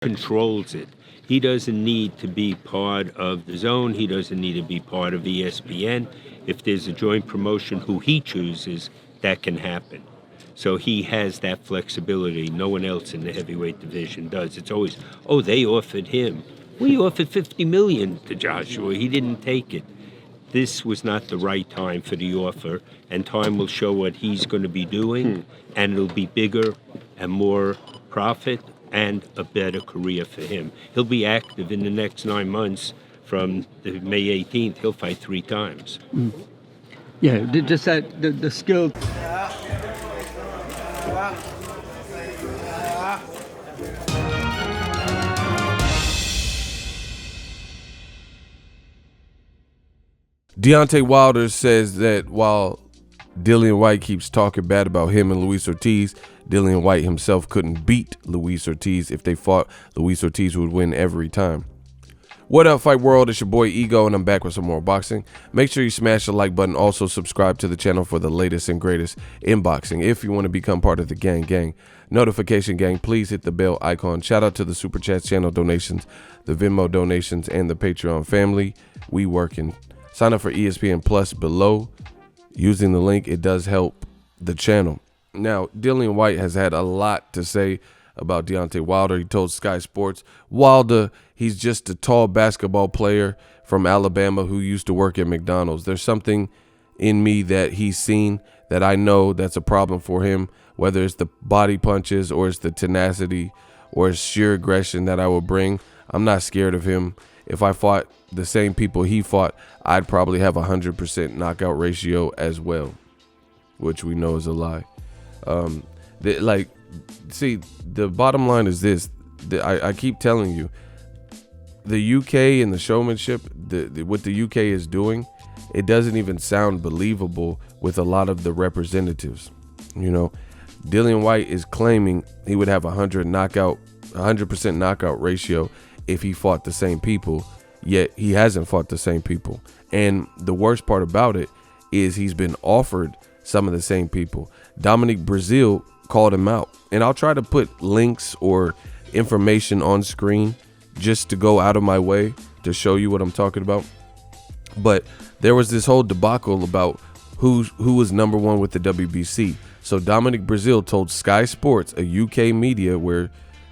controls it. He doesn't need to be part of the zone. He doesn't need to be part of ESPN. If there's a joint promotion who he chooses, that can happen. So he has that flexibility. No one else in the heavyweight division does. It's always, oh, they offered him. We offered $50 million to Joshua. He didn't take it. This was not the right time for the offer, and time will show what he's going to be doing, and it'll be bigger and more profit and a better career for him. He'll be active in the next 9 months. From the May 18th, he'll fight 3 times. Yeah, just that the skill. Deontay Wilder says that while Dillian Whyte keeps talking bad about him and Luis Ortiz, Dillian Whyte himself couldn't beat Luis Ortiz. If they fought, Luis Ortiz would win every time. What up, Fight World? It's your boy Ego, and I'm back with some more boxing. Make sure you smash the like button. Also, subscribe to the channel for the latest and greatest in boxing. If you want to become part of the gang, notification gang, please hit the bell icon. Shout out to the Super Chat channel donations, the Venmo donations, and the Patreon family. We working. Sign up for ESPN Plus below. Using the link, it does help the channel. Now, Dillian Whyte has had a lot to say about Deontay Wilder. He told Sky Sports, Wilder, he's just a tall basketball player from Alabama who used to work at McDonald's. There's something in me that he's seen that I know that's a problem for him, whether it's the body punches or it's the tenacity or it's sheer aggression that I will bring. I'm not scared of him. If I fought the same people he fought, I'd probably have 100% knockout ratio as well, which we know is a lie. See, the bottom line is this. I keep telling you, the UK and the showmanship, what the UK is doing, it doesn't even sound believable with a lot of the representatives. You know, Dillian Whyte is claiming he would have 100% knockout ratio if he fought the same people, yet he hasn't fought the same people. And the worst part about it is he's been offered some of the same people. Dominic Brazil called him out, and I'll try to put links or information on screen just to go out of my way to show you what I'm talking about. But there was this whole debacle about who was number one with the WBC. So Dominic Brazil told Sky Sports, a UK media where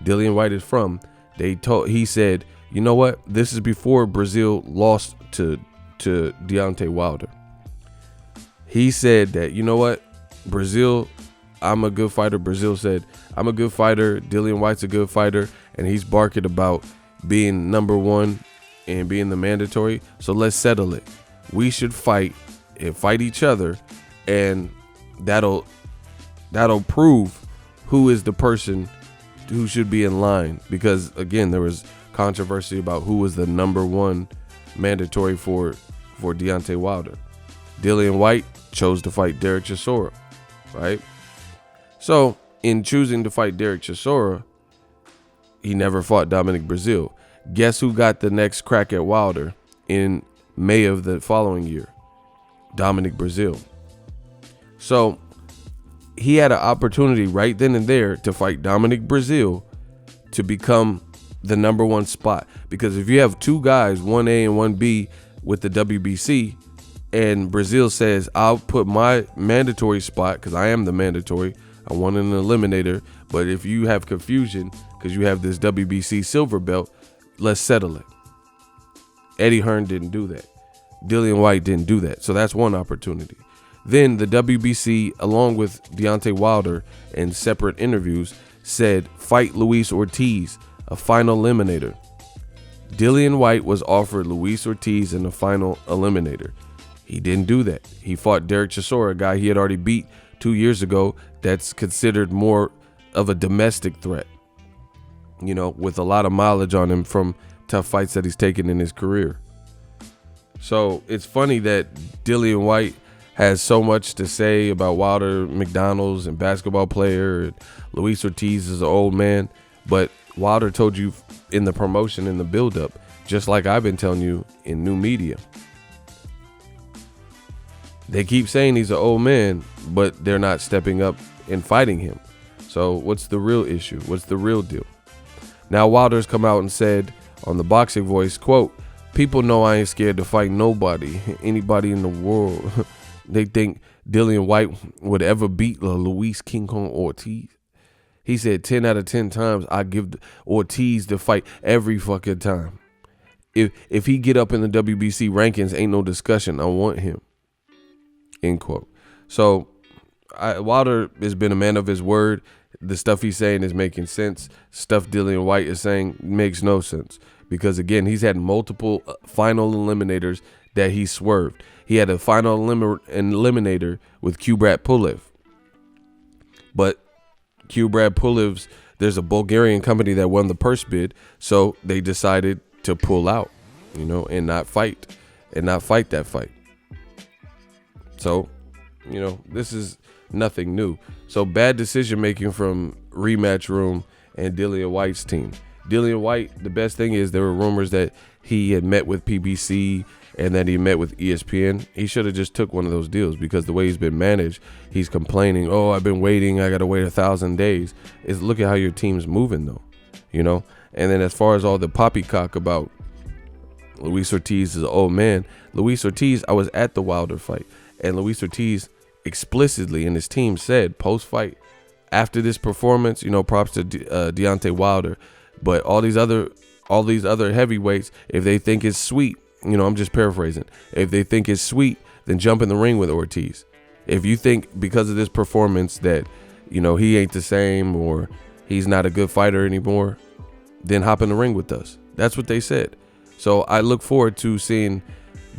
Dillian Whyte is from, he said, you know what, this is before Brazil lost to Deontay Wilder. He said that, you know what, Brazil, I'm a good fighter. Brazil said, I'm a good fighter. Dillian Whyte's a good fighter. And he's barking about being number one and being the mandatory. So let's settle it. We should fight and fight each other. And that'll prove who is the person who should be in line. Because, again, there was controversy about who was the number one mandatory for Deontay Wilder. Dillian Whyte chose to fight Derek Chisora, right? So in choosing to fight Derek Chisora, he never fought Dominic Brazil. Guess who got the next crack at Wilder in May of the following year? Dominic Brazil. So he had an opportunity right then and there to fight Dominic Brazil to become the number one spot. Because if you have two guys, 1A and 1B with the WBC, and Brazil says, I'll put my mandatory spot, because I am the mandatory, I want an eliminator, but if you have confusion because you have this WBC silver belt, let's settle it. Eddie Hearn didn't do that. Dillian Whyte didn't do that. So that's one opportunity. Then the WBC, along with Deontay Wilder in separate interviews, said, fight Luis Ortiz, a final eliminator. Dillian Whyte was offered Luis Ortiz in the final eliminator. He didn't do that. He fought Derek Chisora, a guy he had already beat 2 years ago, that's considered more of a domestic threat, you know, with a lot of mileage on him from tough fights that he's taken in his career. So it's funny that Dillian Whyte has so much to say about Wilder, McDonald's, and basketball player, and Luis Ortiz is an old man, but Wilder told you in the promotion, in the buildup, just like I've been telling you in new media. They keep saying he's an old man, but they're not stepping up and fighting him. So what's the real issue? What's the real deal? Now Wilder's come out and said on the Boxing Voice, quote, "People know I ain't scared to fight nobody, anybody in the world. They think Dillian Whyte would ever beat Luis King Kong Ortiz." He said 10 out of 10 times I give Ortiz the fight every fucking time. If he get up in the WBC rankings, ain't no discussion. I want him. End quote. So Wilder has been a man of his word. The stuff he's saying is making sense. Stuff Dillian Whyte is saying makes no sense. Because, again, he's had multiple final eliminators that he swerved. He had a final eliminator with Kubrat Pulev. But Kubrat Pulev's, there's a Bulgarian company that won the purse bid, so they decided to pull out, and not fight that fight. So, this is nothing new. So bad decision making from Rematch Room and Dillian Whyte's team. Dillian Whyte, the best thing is there were rumors that he had met with PBC and that he met with ESPN. He should have just took one of those deals, because the way he's been managed, he's complaining, "Oh, I've been waiting. I got to wait 1,000 days." Look at how your team's moving, though, And then as far as all the poppycock about Luis Ortiz is an old man, Luis Ortiz, I was at the Wilder fight, and Luis Ortiz explicitly and his team said post-fight, after this performance, props to Deontay Wilder, but all these other heavyweights, if they think it's sweet, I'm just paraphrasing, if they think it's sweet, then jump in the ring with Ortiz. If you think because of this performance that, he ain't the same or he's not a good fighter anymore, then hop in the ring with us. That's what they said. So I look forward to seeing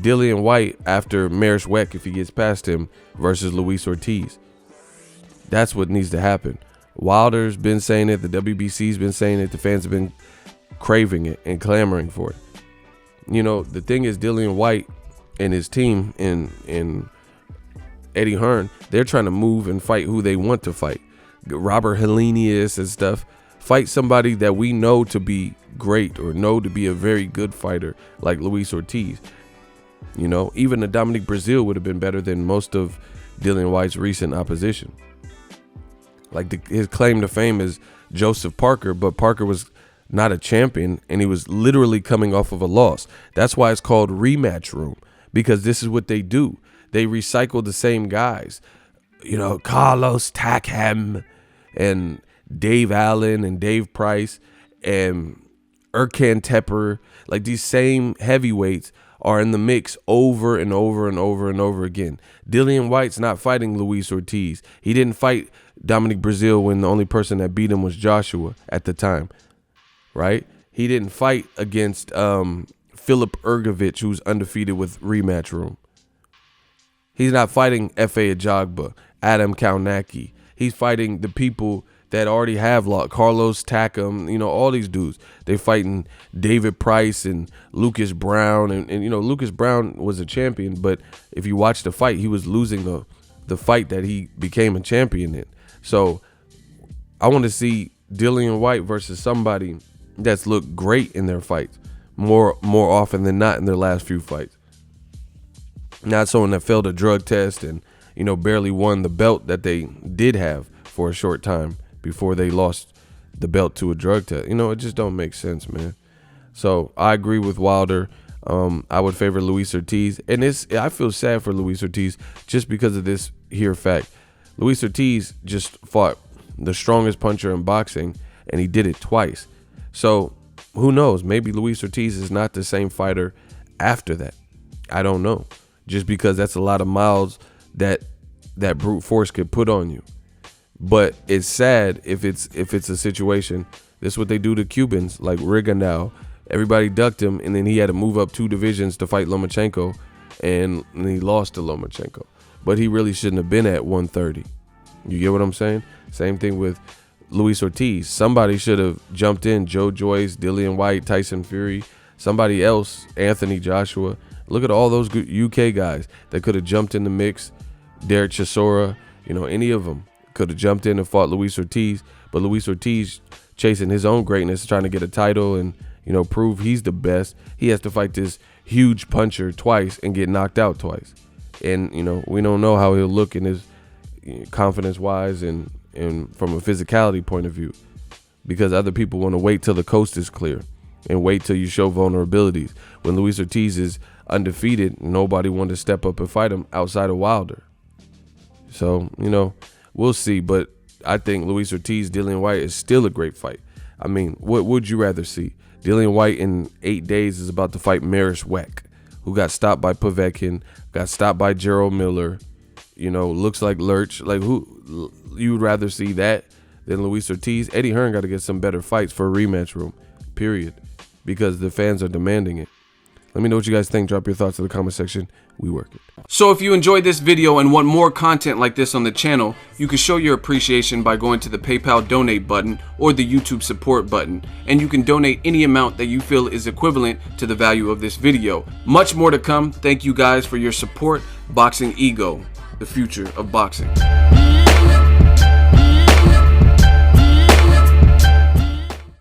Dillian Whyte after Marish Weck, if he gets past him, versus Luis Ortiz. That's what needs to happen. Wilder's been saying it. The WBC's been saying it. The fans have been craving it and clamoring for it. The thing is, Dillian Whyte and his team in Eddie Hearn, they're trying to move and fight who they want to fight. Robert Helenius and stuff. Fight somebody that we know to be great or know to be a very good fighter, like Luis Ortiz. Even a Dominic Breazeale would have been better than most of Dillian Whyte's recent opposition. Like his claim to fame is Joseph Parker, but Parker was not a champion, and he was literally coming off of a loss. That's why it's called Rematch Room, because this is what they do. They recycle the same guys. Carlos Takam and Dave Allen and Dave Price and Erkan Tepper. Like, these same heavyweights are in the mix over and over and over and over again. Dillian Whyte's not fighting Luis Ortiz. He didn't fight Dominic Breazeale when the only person that beat him was Joshua at the time, right? He didn't fight against Philip Ergovich, who's undefeated with Rematch Room. He's not fighting F.A. Ajagba, Adam Kaunaki. He's fighting the people that already have Carlos Takam, all these dudes. They fighting David Price and Lucas Brown. And Lucas Brown was a champion, but if you watch the fight, he was losing the fight that he became a champion in. So I want to see Dillian Whyte versus somebody that's looked great in their fights more often than not in their last few fights. Not someone that failed a drug test and, barely won the belt that they did have for a short time before they lost the belt to a drug test. It just don't make sense, man. So I agree with Wilder. I would favor Luis Ortiz. And I feel sad for Luis Ortiz just because of this here fact. Luis Ortiz just fought the strongest puncher in boxing, and he did it twice. So who knows? Maybe Luis Ortiz is not the same fighter after that. I don't know. Just because that's a lot of miles that brute force could put on you. But it's sad if it's a situation. This is what they do to Cubans, like Riga now. Everybody ducked him, and then he had to move up 2 divisions to fight Lomachenko, and he lost to Lomachenko. But he really shouldn't have been at 130. You get what I'm saying? Same thing with Luis Ortiz. Somebody should have jumped in. Joe Joyce, Dillian Whyte, Tyson Fury, somebody else, Anthony Joshua. Look at all those good UK guys that could have jumped in the mix. Derek Chisora, any of them could have jumped in and fought Luis Ortiz. But Luis Ortiz, chasing his own greatness, trying to get a title and, prove he's the best. He has to fight this huge puncher twice and get knocked out twice. And, we don't know how he'll look in his confidence-wise and from a physicality point of view. because other people want to wait till the coast is clear and wait till you show vulnerabilities. When Luis Ortiz is undefeated, nobody wanted to step up and fight him outside of Wilder. So, you know, we'll see. But I think Luis Ortiz, Dillian Whyte is still a great fight. I mean, what would you rather see? Dillian Whyte in 8 days is about to fight Marish Weck, who got stopped by Povetkin, got stopped by Gerald Miller, you know, looks like Lurch. Like, who you would rather see that than Luis Ortiz? Eddie Hearn got to get some better fights for a rematch room, period, because the fans are demanding it. Let me know what you guys think. Drop your thoughts in the comment section. We work it. So if you enjoyed this video and want more content like this on the channel, you can show your appreciation by going to the PayPal donate button or the YouTube support button, and you can donate any amount that you feel is equivalent to the value of this video. Much more to come. Thank you guys for your support. Boxing Ego, the future of boxing.